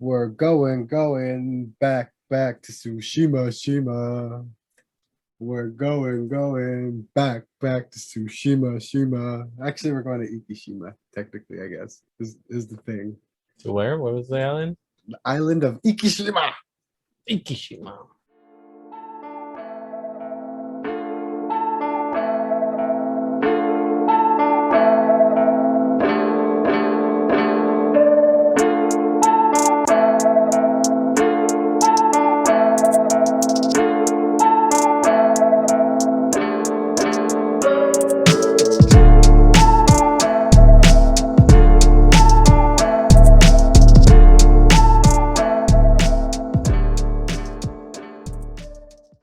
We're going back to Tsushima, Shima. We're going back to Tsushima, Shima. Actually, we're going to Ikishima, technically, I guess, is the thing. To where? What was the island? The island of Ikishima. Ikishima.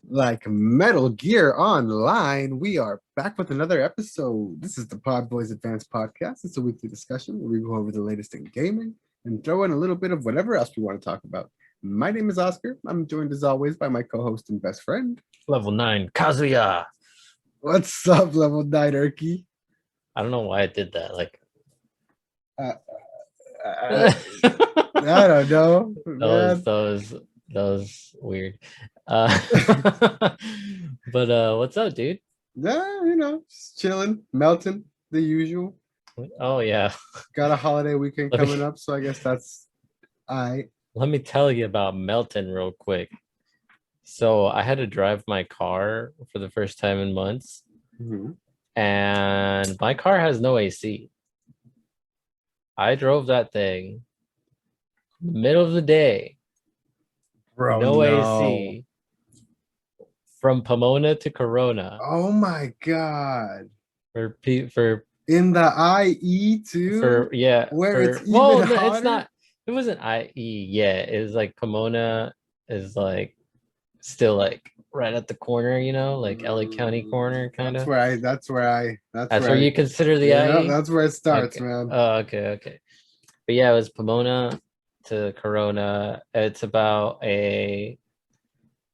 Like Metal Gear Online, we are back with another episode. This is the PodBoyz Advanced Podcast. It's a weekly discussion where we go over the latest in gaming and throw in a little bit of whatever else we want to talk about. My name is Oscar. I'm joined as always by my co-host and best friend, Level 9, Kazuya. What's up, Level 9 Erky? I don't know why I did that. Like, I don't know. That was weird. But what's up, dude? Yeah, just chilling, melting, the usual. Oh yeah. Got a holiday weekend coming up, so I guess that's Let me tell you about melting real quick. So I had to drive my car for the first time in months, and my car has no AC. I drove that thing middle of the day. Bro, no AC from Pomona to Corona. Oh my god! For in the IE too. Where it's even hotter? It's not. It wasn't IE. Yeah, it was like Pomona is like still like right at the corner. Like LA County corner, kind of. That's where you consider the IE. That's where it starts, okay. Man. Oh, okay. But yeah, it was Pomona to Corona. It's about I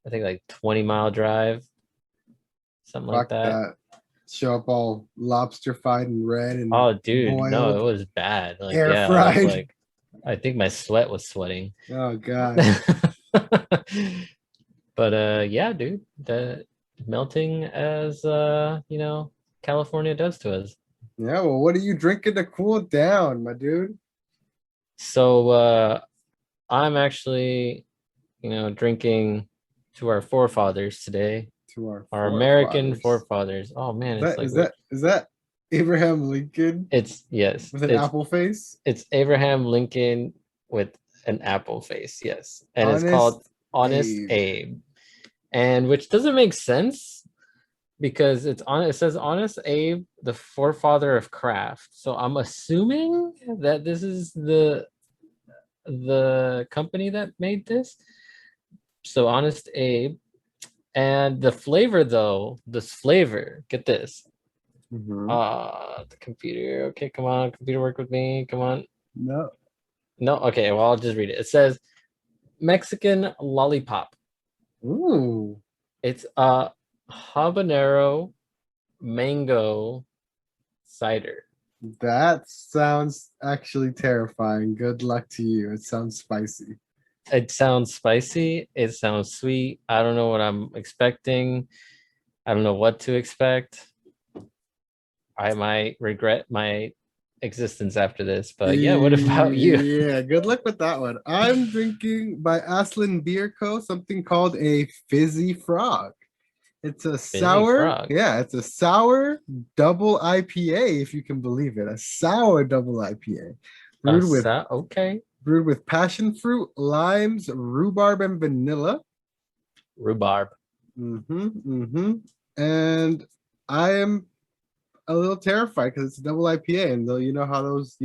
think like 20-mile drive, something like that. Show up all lobster fried and red and dude, boiled. No, it was bad. Like air fried. I think my sweat was sweating. Oh god. But yeah, dude, the melting as California does to us. Yeah, well, what are you drinking to cool down, my dude? So I'm actually drinking to our forefathers today. To our American forefathers. Oh man, is that Abraham Lincoln? Yes. With an apple face? It's Abraham Lincoln with an apple face, yes. And it's called Honest Abe. And which doesn't make sense because it says Honest Abe, the forefather of craft. So I'm assuming that this is the company that made this. So Honest Abe. And the flavor, though, get this. The computer. Okay, come on, computer, work with me. Come on. No. Okay, well, I'll just read it. It says Mexican lollipop. Ooh. It's a habanero mango cider. That sounds actually terrifying. Good luck to you. It sounds spicy. It sounds spicy. It sounds sweet. I don't know what I'm expecting. I don't know what to expect. I might regret my existence after this, but yeah, what about you? Yeah, good luck with that one. I'm drinking by Aslan Beer Co. something called a Fizzy Frog. It's a sour, it's a sour double IPA, if you can believe it. A sour double IPA. Brewed with passion fruit, limes, rhubarb, and vanilla. Rhubarb. And I am a little terrified because it's a double IPA, and you know how those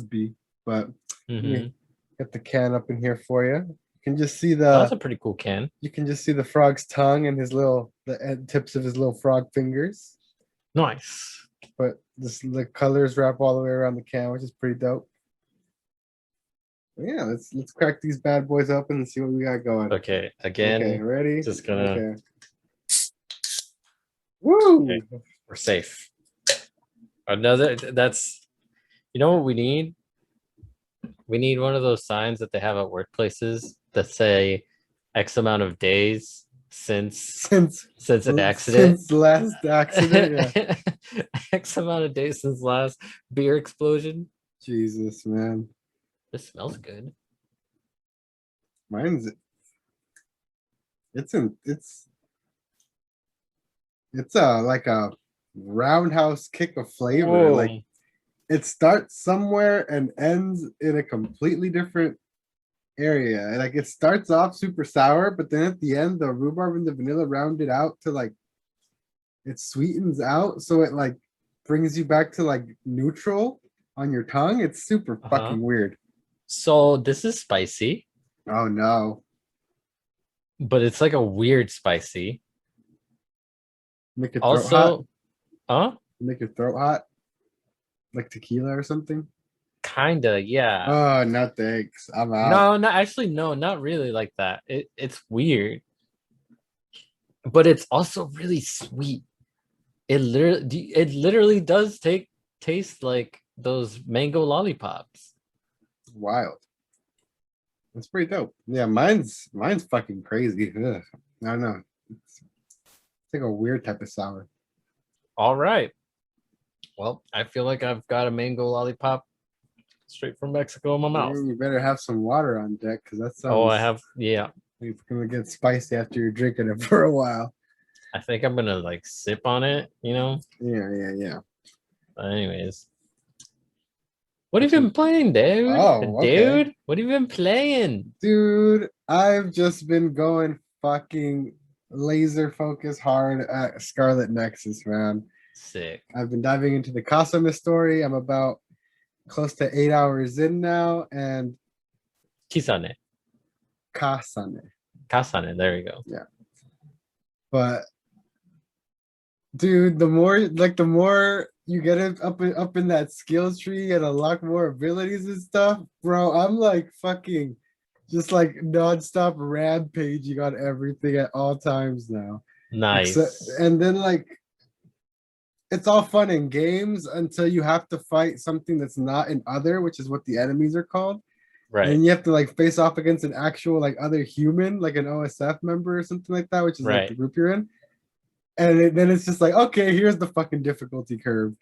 be. But get the can up in here for you. You can just see that's a pretty cool can. You can just see the frog's tongue and the tips of his little frog fingers. Nice. But the colors wrap all the way around the can, which is pretty dope. Yeah, let's crack these bad boys open and see what we got going. Okay, again. Okay, ready? Just gonna. Okay. Woo! Okay, we're safe. That's. You know what we need? We need one of those signs that they have at workplaces that say X amount of days since an accident. Since last accident, yeah. X amount of days since last beer explosion. Jesus, man. This smells good. Mine's it's like a roundhouse kick of flavor. Whoa. Like it starts somewhere and ends in a completely different area. Like it starts off super sour, but then at the end, the rhubarb and the vanilla round it out to like it sweetens out, so it like brings you back to like neutral on your tongue. It's super fucking weird. So this is spicy. Oh no. But it's like a weird spicy. Make your throat hot. Huh? Make your throat hot. Like tequila or something? Kinda, yeah. Oh, no thanks. I'm out. No, not really like that. It's weird. But it's also really sweet. It literally does taste like those mango lollipops. Wild. That's pretty dope. Yeah, mine's fucking crazy. Ugh. I don't know. It's like a weird type of sour. All right. Well, I feel like I've got a mango lollipop straight from Mexico in my mouth. You better have some water on deck because that sounds. Oh, I have. Yeah. It's gonna get spicy after you're drinking it for a while. I think I'm gonna like sip on it. Yeah. But anyways, what have you been playing, dude? Oh, okay. Dude, what have you been playing? Dude, I've just been going fucking laser focus hard at Scarlet Nexus, man. Sick. I've been diving into the Kasame story. I'm about close to 8 hours in now, and Kasane. There we go. Yeah. But dude, the more you get it up in that skills tree and unlock more abilities and stuff, bro, I'm like fucking just like nonstop rampaging on everything at all times now. Nice. And then like it's all fun in games until you have to fight something that's not an other, which is what the enemies are called. Right. And you have to like face off against an actual like other human, like an OSF member or something like that, which is like the group you're in. And then it's just like, okay, here's the fucking difficulty curve.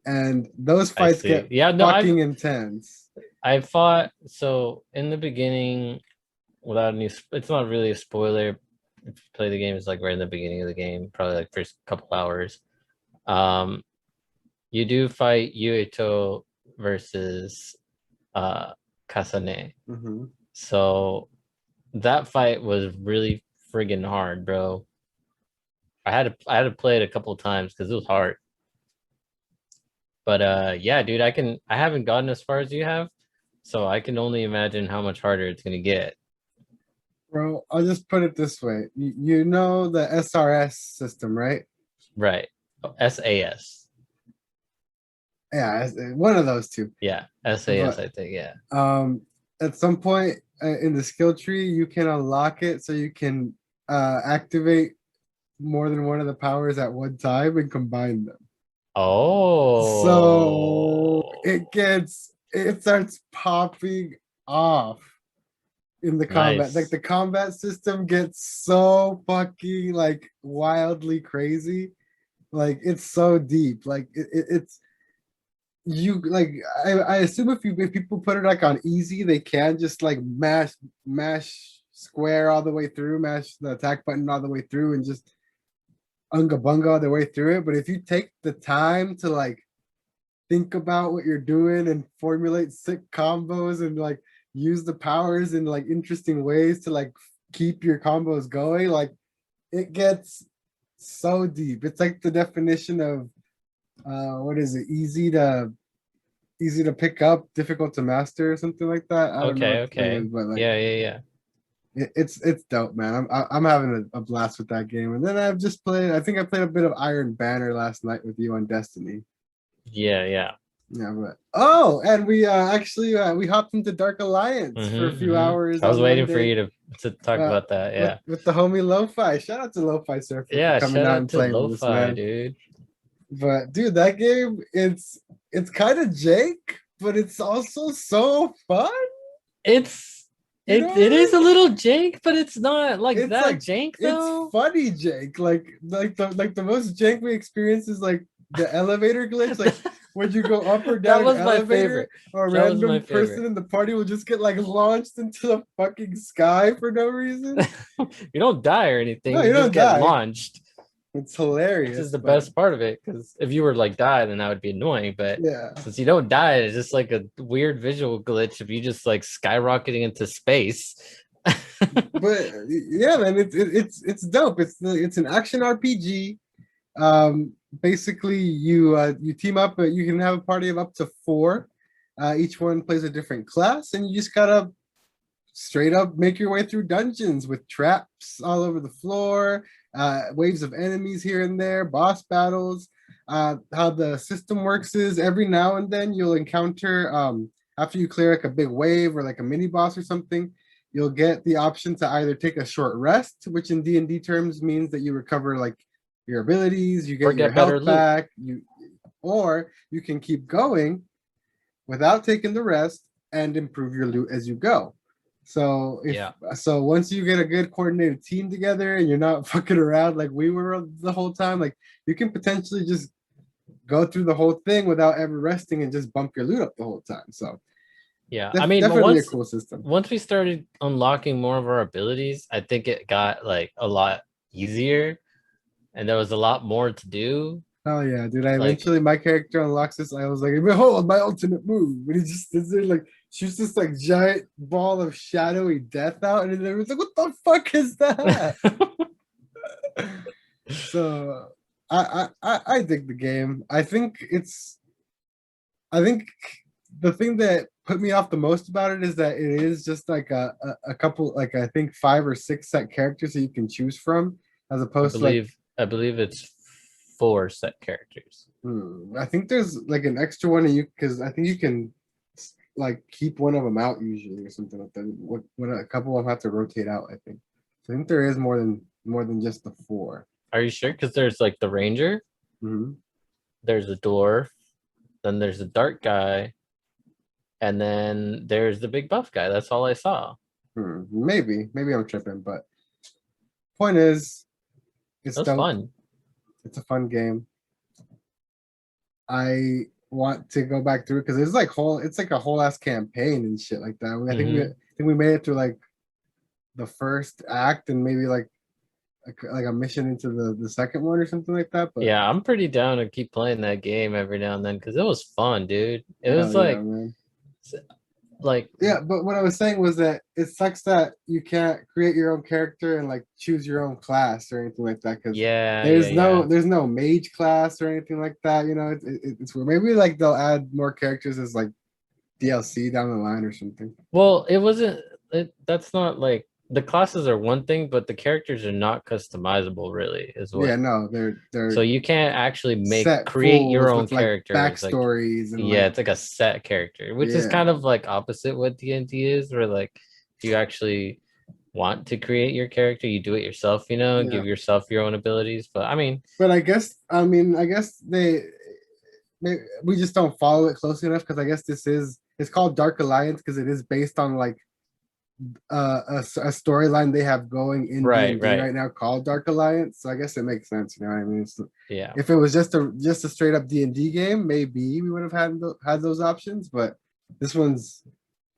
And those fights get fucking intense. I fought, so in the beginning, without any, it's not really a spoiler. If you play the game, it's like right in the beginning of the game, probably like first couple hours. You do fight Yuito versus Kasane. Mm-hmm. So that fight was really friggin' hard, bro. I had to play it a couple of times because it was hard. But yeah, dude, I haven't gotten as far as you have, so I can only imagine how much harder it's gonna get. Bro, I'll just put it this way. You know the SRS system, right? Right. SAS. Yeah, one of those two. Yeah, SAS, I think, yeah. At some point in the skill tree, you can unlock it so you can activate more than one of the powers at one time and combine them. Oh. So it starts popping off in the combat. Nice. Like the combat system gets so fucking like wildly crazy. Like it's so deep. Like it's you like I assume if people put it like on easy, they can just like mash square all the way through, mash the attack button all the way through, and just unga bunga all the way through it. But if you take the time to like think about what you're doing and formulate sick combos and like use the powers in like interesting ways to like keep your combos going, like it gets so deep. It's like the definition of what is it? Easy to pick up, difficult to master, or something like that. I don't know. Okay. Is, but like, yeah. It's dope, man. I'm having a blast with that game. And then I've just played. I think I played a bit of Iron Banner last night with you on Destiny. Yeah. But and we actually we hopped into Dark Alliance for a few hours. I was waiting for you to talk about that. Yeah, with the homie Lo-Fi. Shout out to Lo-Fi Surfer. Yeah, for coming out and playing Lo-Fi, with us, man. dude. But dude, that game it's kind of jank, but it's also so fun. it is a little jank, but it's not like it's that like jank though. it's funny jank. Like the most jank we experience is like the elevator glitch. Like when you go up or That down an was my elevator, favorite. a That was my random person favorite. in the party will just get like launched into the fucking sky for no reason. You don't die or anything. No, You you just don't get die. launched, It's which is hilarious, the but best part of it. Because if you were like die, then that would be annoying. But yeah. since you don't die, it's just like a weird visual glitch of you just like skyrocketing into space. But yeah, man, it's dope. It's an action RPG. Basically, you team up. You can have a party of up to four. Each one plays a different class, and you just gotta straight up make your way through dungeons with traps all over the floor, waves of enemies here and there, boss battles. How the system works is every now and then you'll encounter after you clear like a big wave or like a mini boss or something, you'll get the option to either take a short rest, which in D&D terms means that you recover like your abilities, you get your better health loot. back, or you can keep going without taking the rest and improve your loot as you go. So so once you get a good coordinated team together and you're not fucking around like we were the whole time, like you can potentially just go through the whole thing without ever resting and just bump your loot up the whole time. So yeah, I mean, but definitely a cool system. Once we started unlocking more of our abilities, I think it got like a lot easier, and there was a lot more to do. Oh yeah, dude! Eventually my character unlocks this. I was like, "Behold my ultimate move!" But he just sits there like shoots this like giant ball of shadowy death out, and everyone's like, "What the fuck is that?" So I dig the game. I think the thing that put me off the most about it is that it is just like a couple, like I think 5 or 6 set characters that you can choose from, as opposed to like I believe it's 4 set characters. I think there's like an extra one, and because I think you can like keep one of them out usually or something like that. What a couple of them have to rotate out. I think there is more than just the 4. Are you sure? Because there's like the ranger, there's a dwarf, then there's a dark guy, and then there's the big buff guy. That's all I saw. Maybe I'm tripping, but point is, it's fun. It's a fun game. I want to go back through because it's like a whole ass campaign and shit like that. I think we made it through like the first act and maybe like a mission into the second one or something like that. But yeah, I'm pretty down to keep playing that game every now and then because it was fun, dude. It was yeah, but what I was saying was that it sucks that you can't create your own character and like choose your own class or anything like that because there's no mage class or anything like that. You know, it's where maybe like they'll add more characters as like DLC down the line or something. Well, it wasn't. That's not like the classes are one thing, but the characters are not customizable really. Yeah, no, they're so you can't actually create your own character. Backstories and it's like a set character, which is kind of like opposite what D&D is, where like if you actually want to create your character, you do it yourself, you know, give yourself your own abilities. But I guess we just don't follow it closely enough because I guess it's called Dark Alliance because it is based on like a storyline they have going in D&D right now called Dark Alliance. So I guess it makes sense, you know what I mean? If it was just a straight up D&D game, maybe we would have had those options, but this one's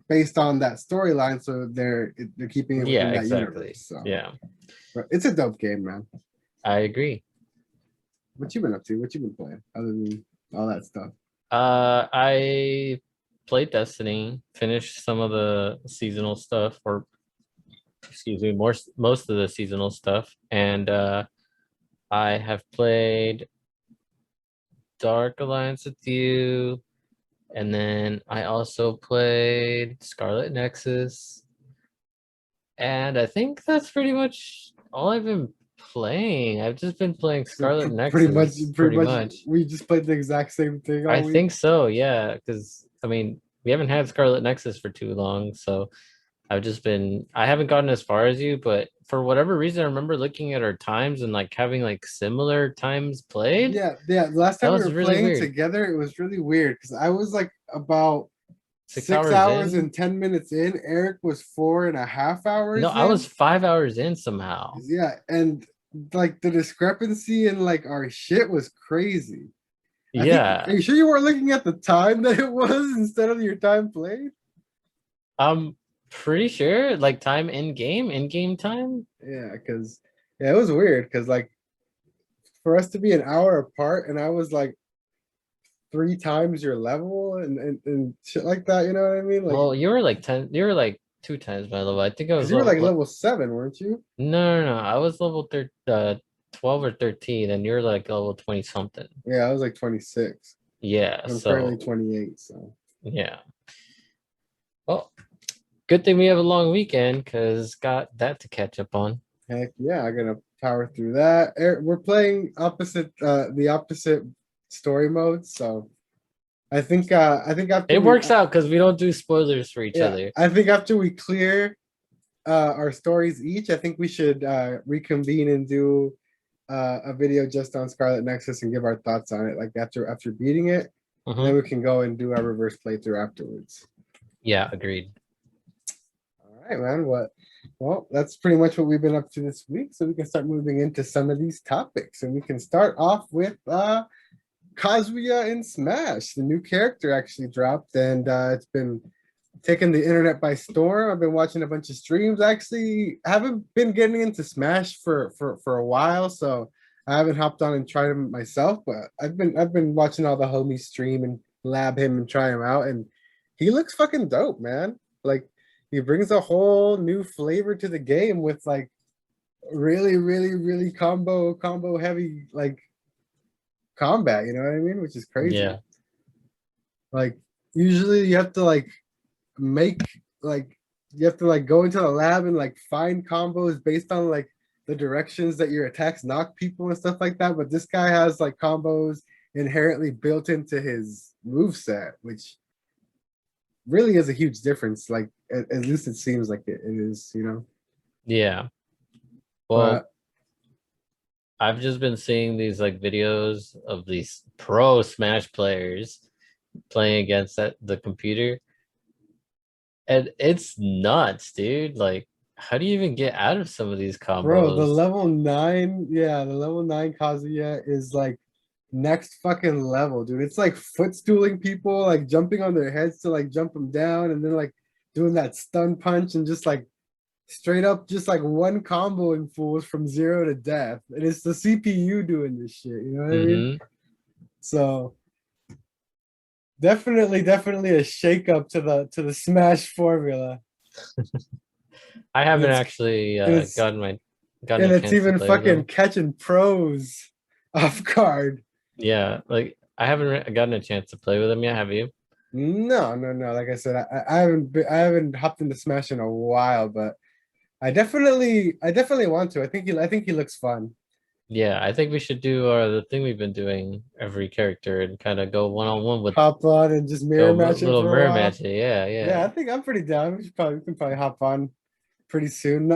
based on that storyline, so they're keeping it within that universe. So but it's a dope game, man. I agree. What you been up to? What you been playing other than all that stuff? I played Destiny, finished some of the seasonal stuff, or excuse me, most of the seasonal stuff, and I have played Dark Alliance with you, and then I also played Scarlet Nexus, and I think that's pretty much all I've been playing. I've just been playing Scarlet Nexus. Pretty much. We just played the exact same thing. I think so, yeah, because I mean, we haven't had Scarlet Nexus for too long, so I haven't gotten as far as you, but for whatever reason, I remember looking at our times and like having like similar times played. Yeah. The last time we were playing together, it was really weird because I was like about 6 hours and 10 minutes in. Eric was 4.5 hours No, I in. was 5 hours in somehow. Yeah, and like the discrepancy in like our shit was crazy. I think. Are Yeah. you sure you weren't looking at the time that it was instead of your time played? I'm pretty sure like time in game time. Yeah, because yeah, it was weird because like for us to be an hour apart, and I was like 3 times your level and shit like that. You know what I mean? Like, Well, you were like 10, you were like 2 times my level. I think I because was you were like level, level 7, weren't you? no. I was level 12 or 13, and you're like level 20 something. Yeah, I was like 26. Yeah, I'm currently so 28. So yeah. Well, good thing we have a long weekend because got that to catch up on. heck yeah, I'm gonna power through that. We're playing opposite the opposite story modes, so I think after It we works out because we don't do spoilers for each yeah, other. I think after we clear our stories each, I think we should reconvene and do a video just on Scarlet Nexus and give our thoughts on it. Like after beating it, then Hmm. we can go and do our reverse playthrough afterwards. Yeah, agreed. All right, man. Well, that's pretty much what we've been up to this week. So we can start moving into some of these topics. And we can start off with Kazuya in Smash. The new character actually dropped, and it's been taking the internet by storm. I've been watching a bunch of streams. Actually, I haven't been getting into Smash for a while, so I haven't hopped on and tried him myself. But I've been watching all the homies stream and lab him and try him out, and he looks fucking dope, man. Like he brings a whole new flavor to the game with like really combo heavy like combat. You know what I mean? Which is crazy. Yeah. Like usually you have to like make like you have to like go into the lab and like find combos based on like the directions that your attacks knock people and stuff like that. But this guy has like combos inherently built into his move set, which really is a huge difference. Like at least it seems like it is, you know. Yeah. Well, But I've just been seeing these like videos of these pro Smash players playing against the computer. And it's nuts, dude. Like, how do you even get out of some of these bro, the combos? level 9, yeah, the level 9 Kazuya is like next fucking level, dude. It's like footstooling people, like jumping on their heads to like jump them down, and then like doing that stun punch and just like straight up just like one comboing fools from 0 to death. And it's the CPU doing this shit, you know what I mean? Hmm. So definitely a shake up to the Smash formula. I And haven't it's actually and it's gotten and a it's chance to even play with fucking them. catching pros off guard. Yeah, like I haven't gotten a chance to play with them yet. Have you? No. Like I said, I haven't hopped into Smash in a while, but I definitely want to. I think he looks fun. Yeah, I think we should do the thing we've been doing every character and kind of go one on one with Hop on and just mirror go match it little for a mirror while. match it. Yeah, Yeah, I yeah. think I'm pretty down. We can probably hop on pretty soon.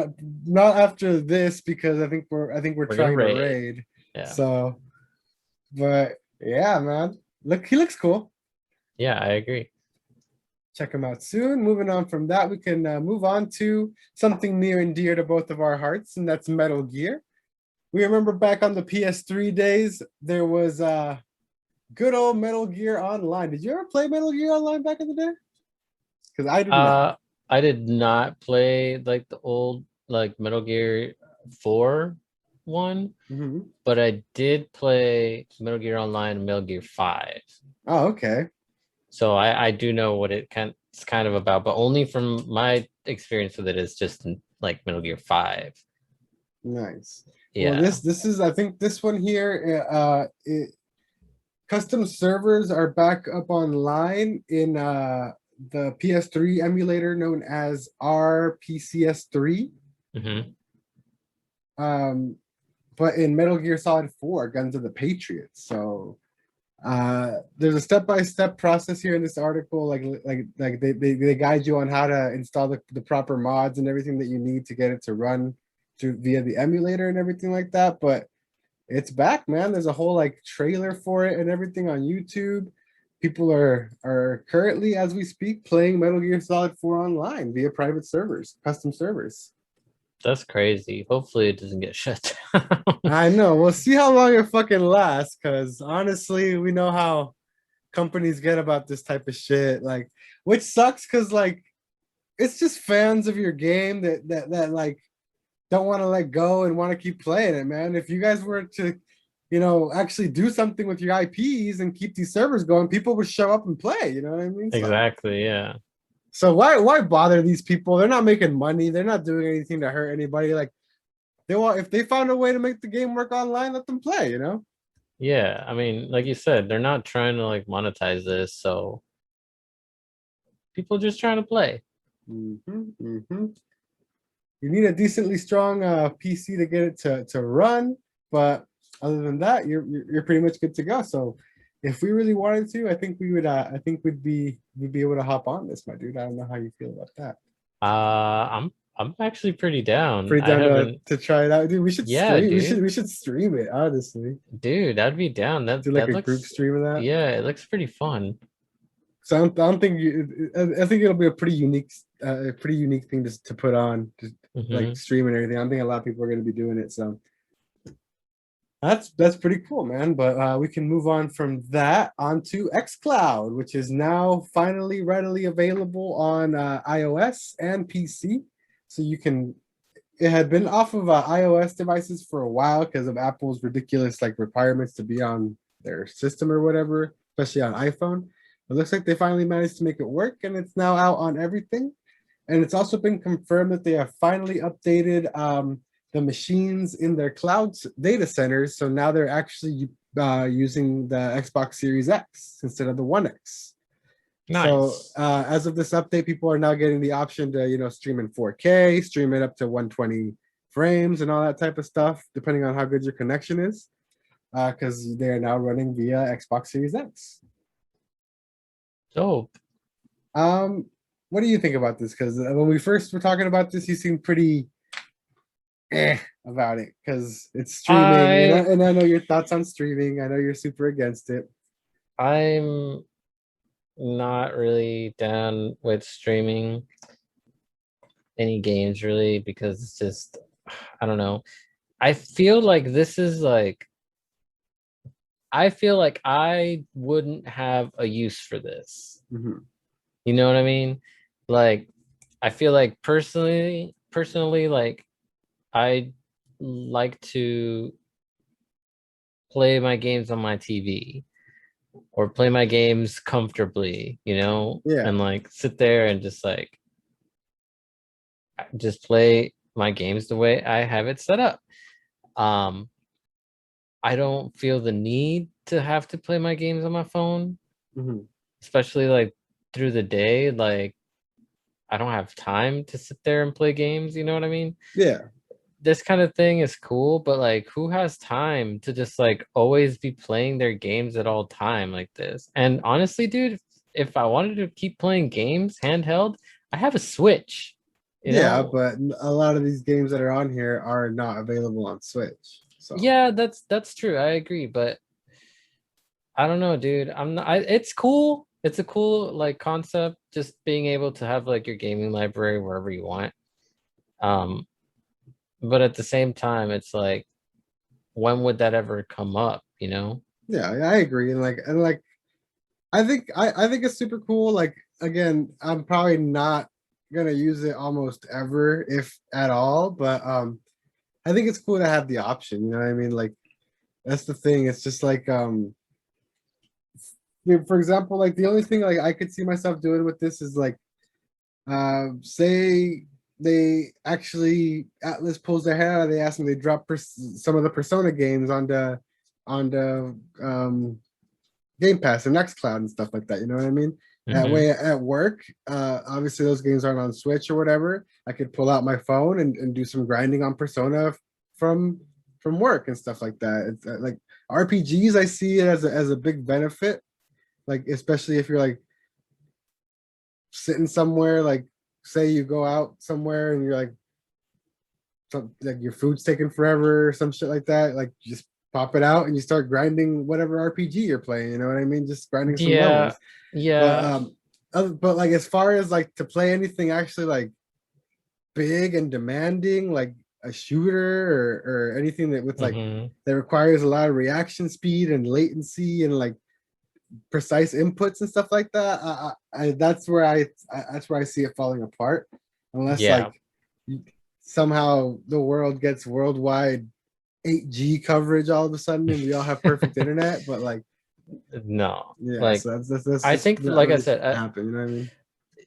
Not after this because I think we're We're gonna trying to raid. raid. Yeah, So, but yeah, man. Look, he looks cool. yeah, I agree. Check him out soon. Moving on from that, we can move on to something near and dear to both of our hearts, and that's Metal Gear. We remember back on the PS3 days, there was good old Metal Gear Online. Did you ever play Metal Gear Online back in the day? Because I did not. Uh, I did not play like the old like Metal Gear 4 one, Mhm. but I did play Metal Gear Online and Metal Gear 5. Oh, okay. So I do know what it's kind of about, but only from my experience with it is just like Metal Gear 5. Nice. Well, Yeah. this is I think this one here custom servers are back up online in the PS3 emulator known as RPCS3. Hmm. But in Metal Gear Solid 4, Guns of the Patriots. So there's a step-by-step process here in this article. Like they guide you on how to install the proper mods and everything that you need to get it to run through via the emulator and everything like that. But it's back, man. There's a whole like trailer for it and everything on YouTube. people are currently, as we speak, playing Metal Gear Solid 4 online via private servers, custom servers. That's crazy. Hopefully it doesn't get shut down. I know. We'll see how long it fucking lasts, because honestly, we know how companies get about this type of shit. Like, which sucks because like it's just fans of your game that like don't want to let go and want to keep playing it, man. If you guys were to, actually do something with your IPs and keep these servers going, people would show up and play. You know what I mean? Exactly. Yeah. So why bother these people? They're not making money. They're not doing anything to hurt anybody. Like they want, if they found a way to make the game work online, let them play. Yeah. I mean, like you said, they're not trying to like monetize this, so people are just trying to play. You need a decently strong PC to get it to run, but other than that, you're pretty much good to go. So if we really wanted to, I think we would. I think we'd be able to hop on this, my dude. I don't know how you feel about that. I'm actually pretty down. Pretty I down haven't. to try it out, dude. We should Yeah, stream. dude. We should stream it, honestly. Dude, I'd be down. Do like That a looks. group stream of that. Yeah, it looks pretty fun. So I don't think I think it'll be a pretty unique thing to put on, just like stream and everything. I think a lot of people are going to be doing it. So that's pretty cool, man. But we can move on from that onto xCloud, which is now finally readily available on iOS and PC. So you can. It had been off of iOS devices for a while because of Apple's ridiculous like requirements to be on their system or whatever, especially on iPhone. It looks like they finally managed to make it work, and it's now out on everything. And it's also been confirmed that they have finally updated the machines in their cloud data centers. So now they're actually using the Xbox Series X instead of the One X. Nice. So as of this update, people are now getting the option to stream in 4K, stream it up to 120 frames, and all that type of stuff, depending on how good your connection is, because they are now running via Xbox Series X. Dope. What do you think about this? Because when we first were talking about this, you seemed pretty about it because it's streaming, and I know your thoughts on streaming. I know you're super against it. I'm not really down with streaming any games really because it's just, I don't know. I feel like this is like, I feel like I wouldn't have a use for this. You know what I mean? Like, I feel like personally, like, I like to play my games on my TV or play my games comfortably, Yeah. and like sit there and just like just play my games the way I have it set up. I don't feel the need to have to play my games on my phone, especially like through the day. Like, I don't have time to sit there and play games. You know what I mean? Yeah. This kind of thing is cool, but like, who has time to just like always be playing their games at all time like this? And honestly, dude, if I wanted to keep playing games handheld, I have a Switch. You know? But a lot of these games that are on here are not available on Switch. So yeah, that's true. I agree, but I don't know, dude. It's cool. It's a cool like concept, just being able to have like your gaming library wherever you want. But at the same time, it's like, when would that ever come up? Yeah, I agree. And like I think it's super cool. Like, again, I'm probably not gonna use it almost ever, if at all, but I think it's cool to have the option, you know what I mean? Like, that's the thing. It's just like for example, like the only thing like I could see myself doing with this is like say they actually Atlas pulls their hair out, they ask them, they drop some of the Persona games onto Game Pass and Nextcloud and stuff like that. You know what I mean? That way at work, obviously those games aren't on Switch or whatever. I could pull out my phone and do some grinding on Persona from work and stuff like that. It's like RPGs, I see it as a big benefit. Like, especially if you're like sitting somewhere, like say you go out somewhere and you're like your food's taking forever or some shit like that. Like, just pop it out and you start grinding whatever RPG you're playing. You know what I mean? Just grinding some Yeah, levels. yeah. But like as far as like to play anything actually like big and demanding, like a shooter or anything that with like Hmm. that requires a lot of reaction speed and latency and like precise inputs and stuff like that, that's where that's where I see it falling apart, unless Yeah. like somehow the world gets worldwide 8G coverage all of a sudden and we all have perfect internet. But like, No, yeah, like so that's I just think, not like I really said, happen. You know what I mean?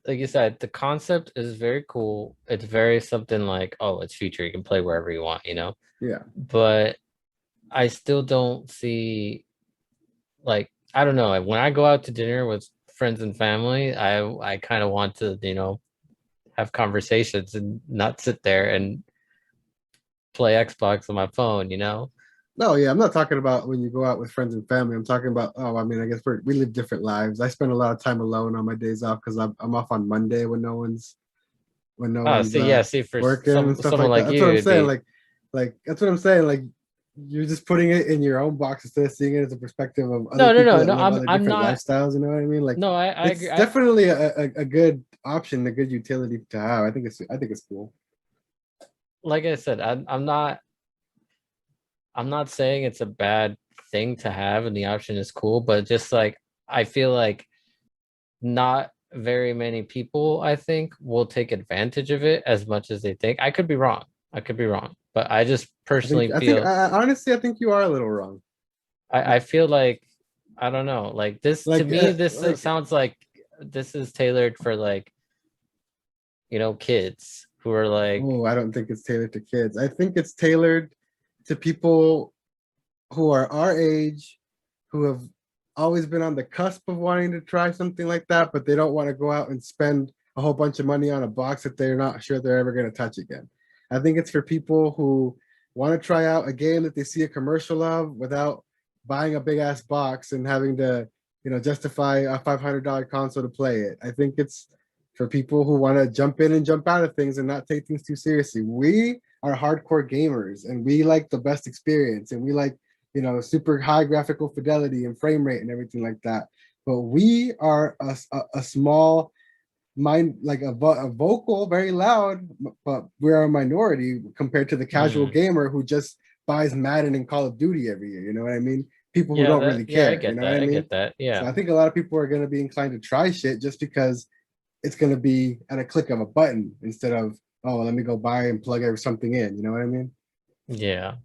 like you said, the concept is very cool. It's very something like, oh, it's future. You can play wherever you want, you know? Yeah. But I still don't see, like, I don't know. Like, when I go out to dinner with friends and family, I kind of want to, have conversations and not sit there and play Xbox on my phone, you know? No, yeah, I'm not talking about when you go out with friends and family. I'm talking about, oh, I mean, I guess we live different lives. I spend a lot of time alone on my days off because I'm off on Monday when no Oh, one's see, yeah, see, for working and stuff someone like that. like That's you, what I'm it'd saying. be Like that's what I'm saying. Like you're just putting it in your own box instead of seeing it as a perspective of other no, no, people no, that no. live I'm other I'm different not. lifestyles. You know what I mean? Like No, I agree. it's definitely a good option, a good utility to have. I think it's cool. Like I said, I'm not saying it's a bad thing to have and the option is cool, but just like I feel like not very many people, I think, will take advantage of it as much as they think. I could be wrong. I could be wrong, but I just personally feel Honestly, I think you are a little wrong. I feel like I don't know. Like this to Like me, this like sounds like this is tailored for like, kids who are like, oh, I don't think it's tailored to kids. I think it's tailored to people who are our age, who have always been on the cusp of wanting to try something like that, but they don't want to go out and spend a whole bunch of money on a box that they're not sure they're ever going to touch again. I think it's for people who want to try out a game that they see a commercial of without buying a big ass box and having to, justify a $500 console to play it. I think it's for people who want to jump in and jump out of things and not take things too seriously. We are hardcore gamers and we like the best experience and we like super high graphical fidelity and frame rate and everything like that. But we are a small mind, like a vocal, very loud, but we're a minority compared to the casual hmm, gamer who just buys Madden and Call of Duty every year. You know what I mean? People who yeah, don't really I care. You get know what I that. I mean? get that. So Yeah. I think a lot of people are going to be inclined to try shit just because it's going to be at a click of a button instead of, oh, let me go buy and plug something in. You know what I mean? Yeah.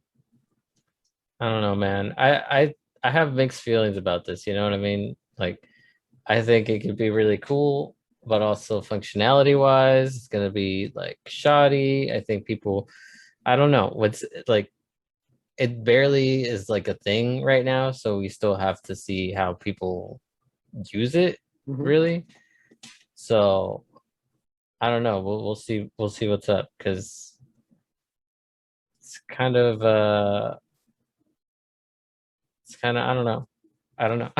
I don't know, man. I have mixed feelings about this, you know what I mean? Like I think it could be really cool, but also functionality wise, it's gonna be like shoddy. I think people, I don't know, what's like it barely is like a thing right now, so we still have to see how people use it, Mm-hmm. really. So I don't know. We'll see what's up because it's kind of I don't know. I don't know.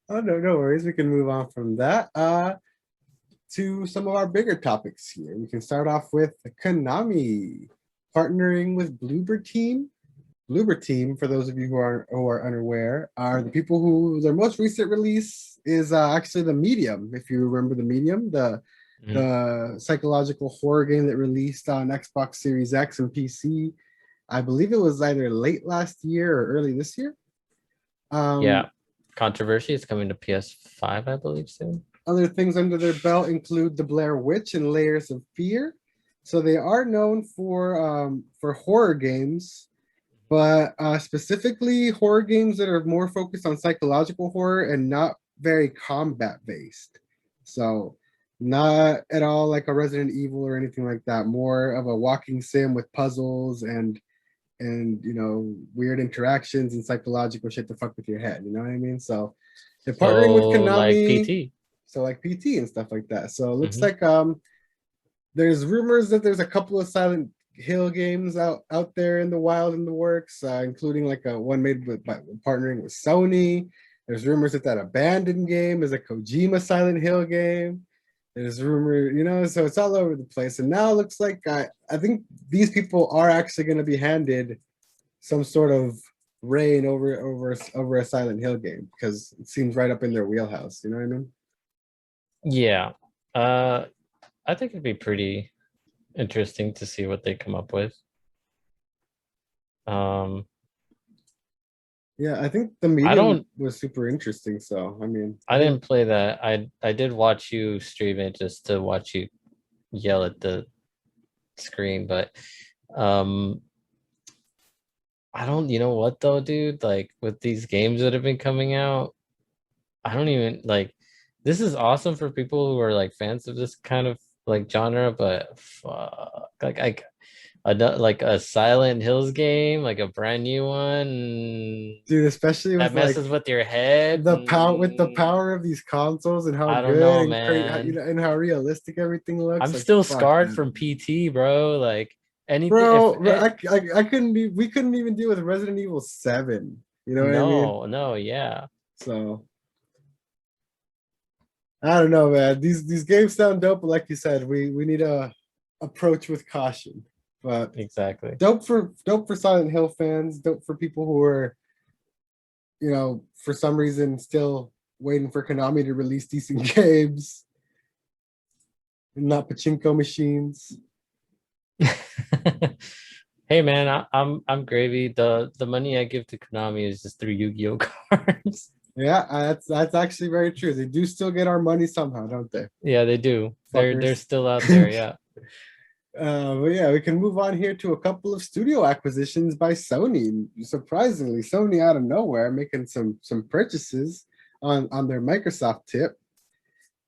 Oh no worries. We can move on from that to some of our bigger topics here. We can start off with Konami partnering with Bloober Team. Bloober Team, for those of you who are unaware, are the people who their most recent release is actually the Medium. If you remember the Medium, Mhm. the psychological horror game that released on Xbox Series X and PC. I believe it was either late last year or early this year. Yeah. Um, Controversy is coming to PS5, I believe, soon. Other things under their belt include The Blair Witch and Layers of Fear. So they are known for horror games, but specifically horror games that are more focused on psychological horror and not very combat based. So not at all like a Resident Evil or anything like that. More of a walking sim with puzzles and weird interactions and psychological shit to fuck with your head. You know what I mean? So they're partnering with So like Konami, PT. so like PT and stuff like that. So it looks Hmm. like there's rumors that there's a couple of Silent Hill games out there in the wild in the works, including like a one made by partnering with Sony. There's rumors that abandoned game is a Kojima Silent Hill game. There's rumor, so it's all over the place. And now it looks like I think these people are actually going to be handed some sort of reign over a Silent Hill game, because it seems right up in their wheelhouse. You know what I mean? Yeah. I think it'd be pretty interesting to see what they come up with. Yeah, I think the I medium don't was super interesting. So I mean, I didn't play that. I did watch you stream it just to watch you yell at the screen, but I don't, you know what though, dude? Like with these games that have been coming out, I don't even like, this is awesome for people who are like fans of this kind of like genre, but fuck, like a Silent Hills game, like a brand new one dude, especially that with like messes with your head. the power of these consoles and how I don't good know, and crazy, you man. know, and how realistic everything looks. I'm Like still fuck scarred that, from PT, bro. Like anything, if bro. it, I couldn't be. We couldn't even deal with Resident Evil 7. You know what I mean? no, yeah. So I don't know, man. These games sound dope, but like you said, we need a approach with caution. But Exactly. dope for Silent Hill fans. Dope for people who are, you know, for some reason still waiting for Konami to release decent games and not pachinko machines. Hey man, I'm gravy. The money I give to Konami is just through Yu-Gi-Oh cards. Yeah, that's actually very true. They do still get our money somehow, don't they? Yeah, they do. They're Fuckers. still out there. Yeah. But yeah, we can move on here to a couple of studio acquisitions by Sony. Surprisingly, Sony out of nowhere making some purchases on their Microsoft tip.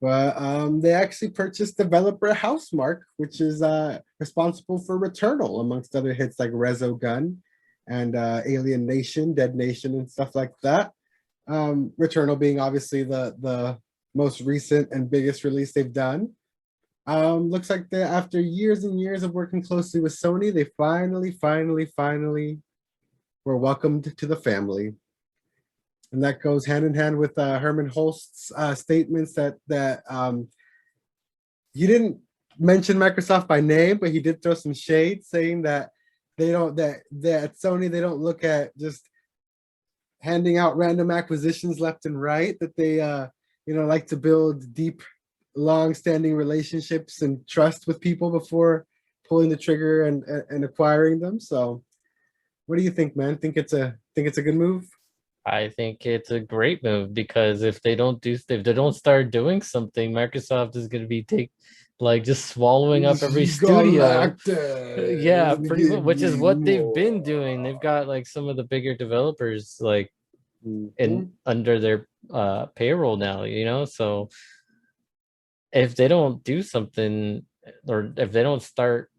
But they actually purchased developer Housemark, which is responsible for Returnal, amongst other hits like Resogun and Alien Nation, Dead Nation, and stuff like that. Returnal being obviously the most recent and biggest release they've done. Looks like they, after years and years of working closely with Sony, they finally were welcomed to the family. And that goes hand in hand with Herman Holst's statements that he didn't mention Microsoft by name, but he did throw some shade, saying that they don't that at Sony they don't look at just handing out random acquisitions left and right. That they like to build deep, long-standing relationships and trust with people before pulling the trigger and acquiring them. So, what do you think, man? Think it's a good move? I think it's a great move because if they don't start doing something, Microsoft is gonna be just swallowing up every studio. Yeah, pretty much, which is what they've been doing. They've got like some of the bigger developers like in under their payroll now, so if they don't do something or if they don't start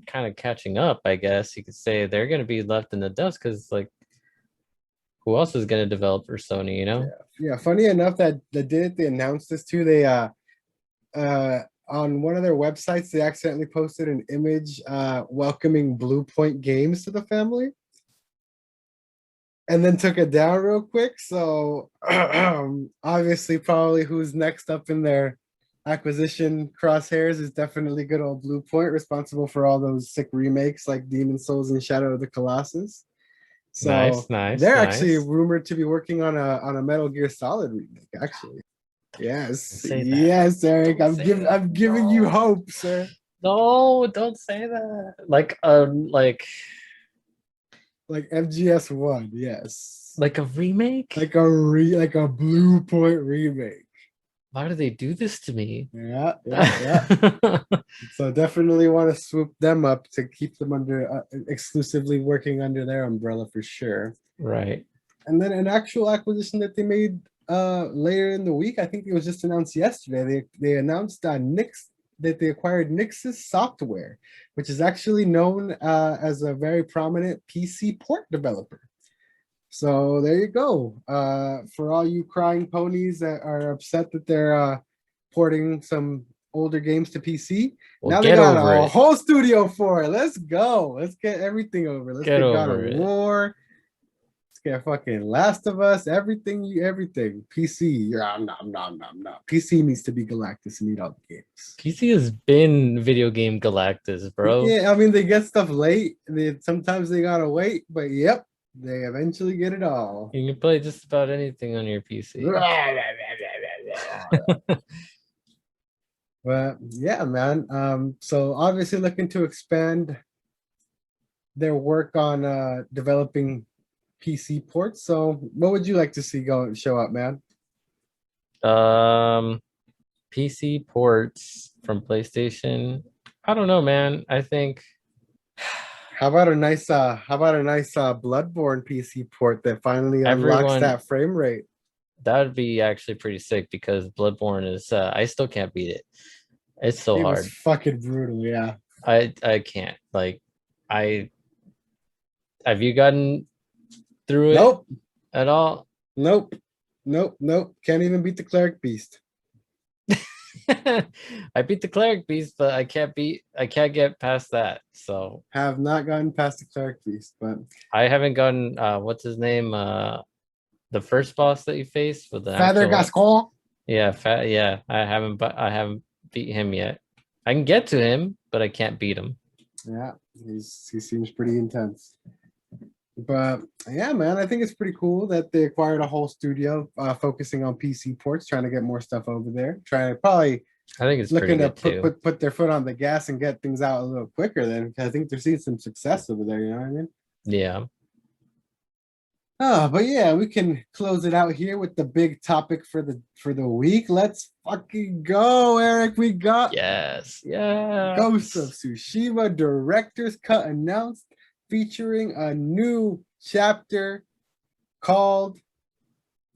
kind of catching up, I guess you could say they're going to be left in the dust because like who else is going to develop for Sony, Yeah, funny enough that they announced this too. They on one of their websites they accidentally posted an image welcoming Blue Point Games to the family and then took it down real quick. So obviously probably who's next up in their acquisition crosshairs is definitely good old Blue Point, responsible for all those sick remakes like Demon Souls and Shadow of the Colossus. So they're actually rumored to be working on a Metal Gear Solid remake. Actually, yes, Eric. I'm giving you hope, sir. No, don't say that. Like MGS1, yes. Like a remake? Like a Blue Point remake. Why do they do this to me? Yeah. So definitely want to swoop them up to keep them under exclusively working under their umbrella for sure. Right. And then an actual acquisition that they made later in the week, I think it was just announced yesterday. They announced that they acquired Nixus Software, which is actually known as a very prominent PC port developer. So there you go. For all you crying ponies that are upset that they're porting some older games to PC, now they got a whole studio for it. Let's go. Let's get everything over. Let's get God of War, get fucking Last of Us, everything. PC, no. PC needs to be Galactus and eat all the games. PC has been video game Galactus, bro. Yeah, I mean they get stuff late. Sometimes they gotta wait, but yep, they eventually get it all. You can play just about anything on your PC. But yeah, man. So obviously looking to expand their work on developing PC ports. So what would you like to see show up, man? PC ports from PlayStation. I don't know, man. I think how about a nice Bloodborne PC port that finally unlocks that frame rate? That would be actually pretty sick because Bloodborne is I still can't beat it. It's so hard. It's fucking brutal, yeah. I can't. Like have you gotten through it? Nope. At all? Nope. Can't even beat the cleric beast. I beat the cleric beast, but I can't get past that. So have not gotten past the cleric beast, but I haven't gotten what's his name? The first boss that you faced with the Father Gascon. Yeah, I haven't beat him yet. I can get to him, but I can't beat him. Yeah, he seems pretty intense. But yeah, man, I think it's pretty cool that they acquired a whole studio focusing on PC ports, trying to get more stuff over there. I think it's looking to put their foot on the gas and get things out a little quicker. Then I think they're seeing some success over there. You know what I mean? Yeah. Oh, but yeah, we can close it out here with the big topic for the week. Let's fucking go, Eric. We got Ghost of Tsushima director's cut announced, featuring a new chapter called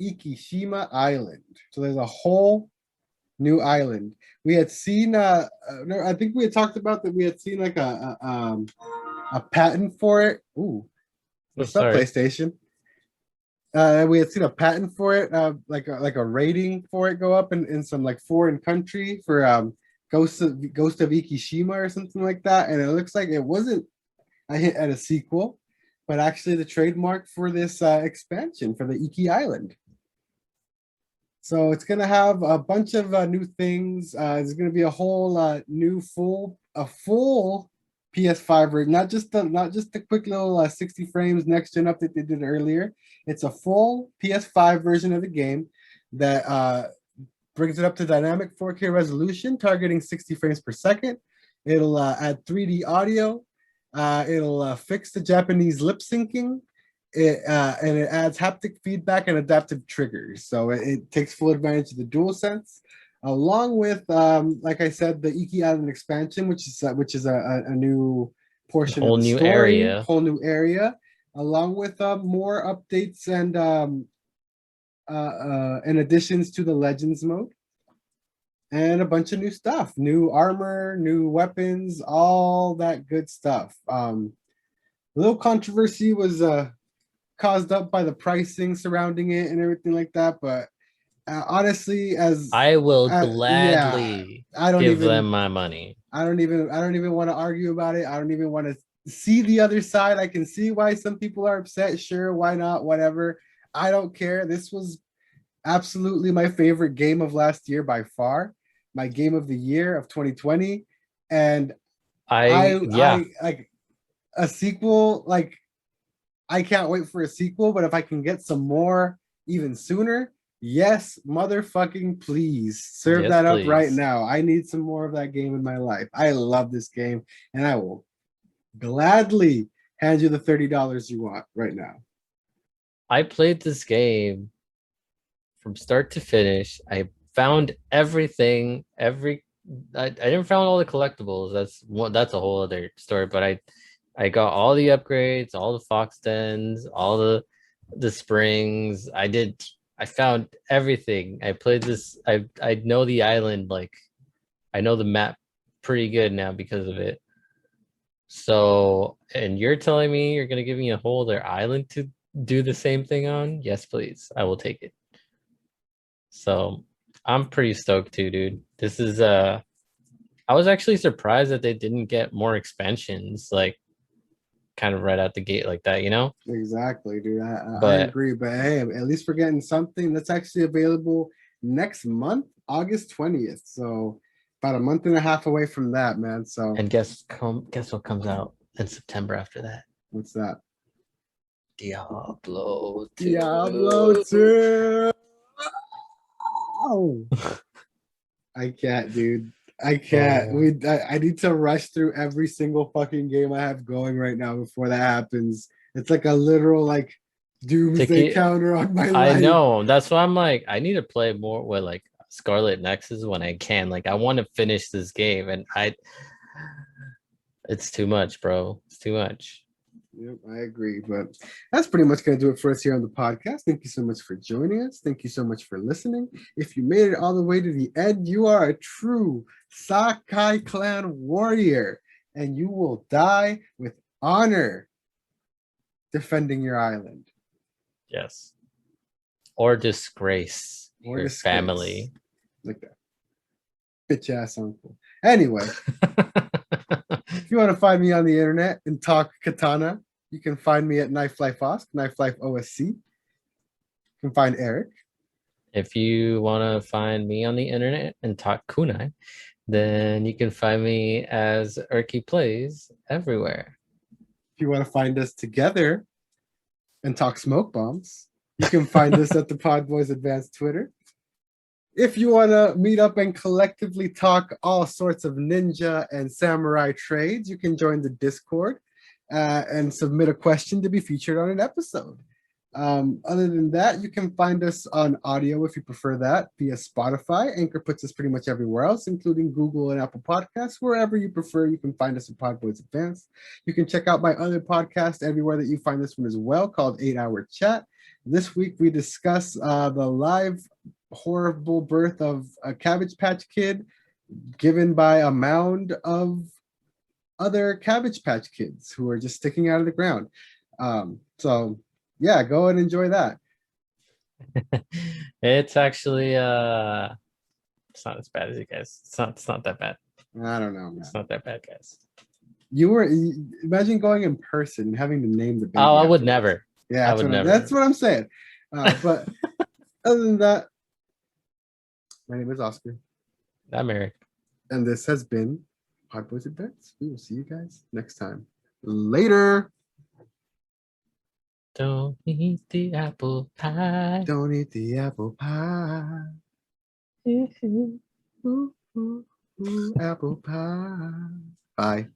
Ikishima Island. So there's a whole new island. We had seen I think we had talked about that we had seen like a patent for it. Ooh. What's up, PlayStation? We had seen a patent for it, like a rating for it go up in some like foreign country for Ghost of Ikishima or something like that. And it looks like it wasn't a hit at a sequel, but actually the trademark for this expansion for the Iki Island. So it's gonna have a bunch of new things. There's gonna be a whole new full PS5 version, not just the quick little 60 frames next gen update they did earlier. It's a full PS5 version of the game that brings it up to dynamic 4K resolution, targeting 60 frames per second. It'll add 3D audio. It'll fix the Japanese lip syncing. And it adds haptic feedback and adaptive triggers. So it takes full advantage of the DualSense, along with, like I said, the Iki Island expansion, which is a new portion of the story, whole new area, along with more updates and additions to the Legends mode, and a bunch of new stuff, new armor, new weapons, all that good stuff. A little controversy was caused up by the pricing surrounding it and everything like that, but honestly, as I will gladly give them my money. I don't even want to argue about it. I don't even want to see the other side. I can see why some people are upset. Sure, why not? Whatever. I don't care. This was absolutely my favorite game of last year by far. My game of the year of 2020. And I like a sequel. Like, I can't wait for a sequel, but if I can get some more even sooner, yes, motherfucking please serve that up right now. I need some more of that game in my life. I love this game, and I will gladly hand you the $30 you want right now. I played this game from start to finish. I found everything. I didn't find all the collectibles. That's a whole other story. But I got all the upgrades, all the fox dens, all the springs. I found everything. I played this. I know the island, like I know the map pretty good now because of it. So, and you're telling me you're gonna give me a whole other island to do the same thing on? Yes, please. I will take it. So I'm pretty stoked too, dude. This is I was actually surprised that they didn't get more expansions. Like kind of right out the gate like that, you know? Exactly, dude. I But agree. But hey, at least we're getting something that's actually available next month, August 20th. So about a month and a half away from that, man. So and guess what comes out in September after that? what's that? Diablo 2. Diablo 2. Oh, I can't, dude. I can't. Oh. I need to rush through every single fucking game I have going right now before that happens. It's like a literal like doomsday counter on my I life. know. That's why I'm like, I need to play more with like Scarlet Nexus when I can. Like, I want to finish this game, and it's too much, bro. It's too much. Yep, I agree. But that's pretty much going to do it for us here on the podcast. Thank you so much for joining us. Thank you so much for listening. If you made it all the way to the end, you are a true Sakai clan warrior, and you will die with honor defending your island. Yes. Or disgrace Or your disgrace. family. Like that. Bitch ass uncle. Anyway. If you want to find me on the internet and talk katana, you can find me at Knife Life Osk, Knife Life OSC. You can find Eric. If you want to find me on the internet and talk kunai, then you can find me as Erky Plays everywhere. If you want to find us together and talk smoke bombs, you can find us at the PodBoyz Advanced Twitter. If you want to meet up and collectively talk all sorts of ninja and samurai trades, you can join the Discord and submit a question to be featured on an episode. Other than that, you can find us on audio if you prefer that via Spotify. Anchor puts us pretty much everywhere else, including Google and Apple Podcasts. Wherever you prefer, you can find us at PodBoyz Advanced. You can check out my other podcast everywhere that you find this one as well, called 8 Hour Chat. This week, we discuss the live horrible birth of a Cabbage Patch Kid given by a mound of other Cabbage Patch Kids who are just sticking out of the ground. So yeah, go and enjoy that. It's actually it's not as bad as you guys. It's not that bad. I don't know, man. It's not that bad, guys. Imagine going in person and having to name the baby. Oh, I would never. Yeah, I would never. That's what I'm saying. But other than that, my name is Oscar. I'm Eric. And this has been PodBoyz Advanced. We will see you guys next time. Later. Don't eat the apple pie. Don't eat the apple pie. Ooh, ooh, ooh, apple pie. Bye.